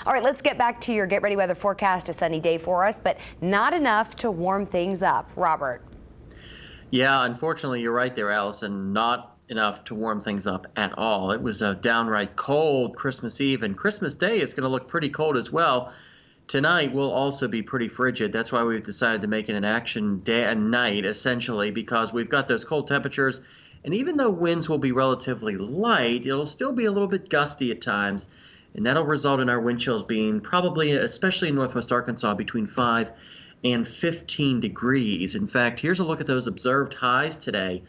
All right, let's get back to your Get Ready Weather forecast. A sunny day for us, but not enough to warm things up. Robert. Yeah, unfortunately, you're right there, Allison. Not enough to warm things up at all. It was a downright cold Christmas Eve, and Christmas Day is going to look pretty cold as well. Tonight will also be pretty frigid. That's why we've decided to make it an action day and night, essentially, because we've got those cold temperatures. And even though winds will be relatively light, it'll still be a little bit gusty at times. And that'll result in our wind chills being probably, especially in northwest Arkansas, between 5 and 15 degrees. In fact, here's a look at those observed highs today.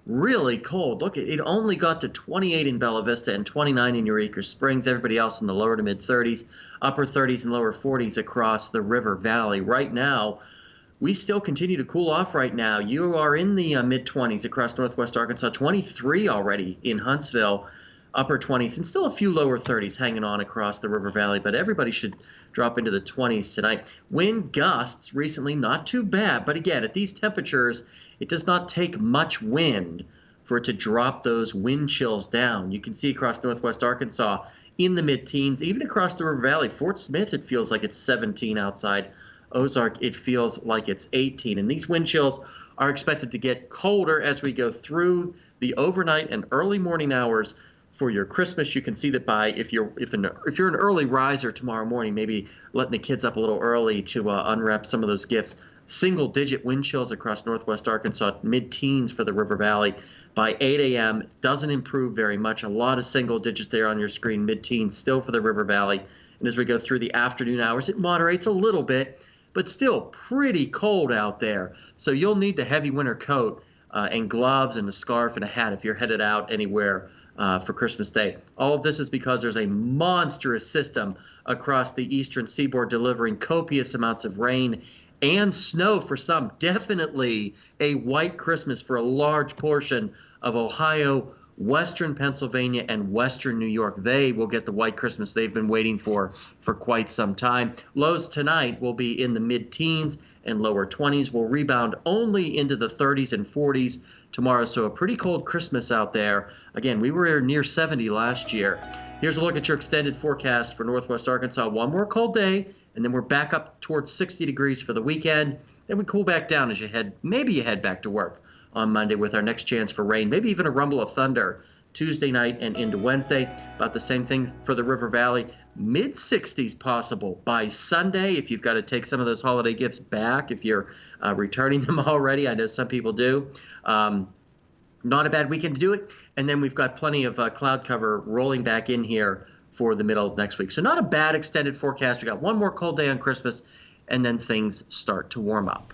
Really cold. Look, it only got to 28 in Bella Vista and 29 in Eureka Springs. Everybody else in the lower to mid 30s, upper 30s and lower 40s across the river valley. Right now, we still continue to cool off right now. You are in the mid 20s across northwest Arkansas, 23 already in Huntsville, upper 20s, and still a few lower 30s hanging on across the river valley, but everybody should drop into the 20s tonight. Wind gusts recently, not too bad, but again, at these temperatures, it does not take much wind for it to drop those wind chills down. You can see across northwest Arkansas in the mid-teens, even across the river valley. Fort Smith, it feels like it's 17 outside. Ozark, it feels like it's 18. And these wind chills are expected to get colder as we go through the overnight and early morning hours for your Christmas. You can see that by if you're an early riser tomorrow morning, maybe letting the kids up a little early to unwrap some of those gifts. Single-digit wind chills across northwest Arkansas, mid-teens for the river valley. By 8 a.m., doesn't improve very much. A lot of single digits there on your screen, mid-teens still for the river valley. And as we go through the afternoon hours, it moderates a little bit, but still pretty cold out there. So you'll need the heavy winter coat and gloves and a scarf and a hat if you're headed out anywhere for Christmas Day. All of this is because there's a monstrous system across the eastern seaboard delivering copious amounts of rain and snow for some. Definitely a white Christmas for a large portion of Ohio, western Pennsylvania, and western New York. They will get the white Christmas they've been waiting for quite some time. Lows tonight will be in the mid-teens and lower 20s. Will rebound only into the 30s and 40s tomorrow. So a pretty cold Christmas out there. Again, we were near 70 last year. Here's a look at your extended forecast for northwest Arkansas. One more cold day, and then we're back up towards 60 degrees for the weekend. Then we cool back down as you head back to work on Monday with our next chance for rain, maybe even a rumble of thunder Tuesday night and into Wednesday. About the same thing for the river valley. Mid-60s possible by Sunday if you've got to take some of those holiday gifts back, if you're returning them already. I know some people do. Not a bad weekend to do it. And then we've got plenty of cloud cover rolling back in here for the middle of next week. So not a bad extended forecast. We got one more cold day on Christmas, and then things start to warm up.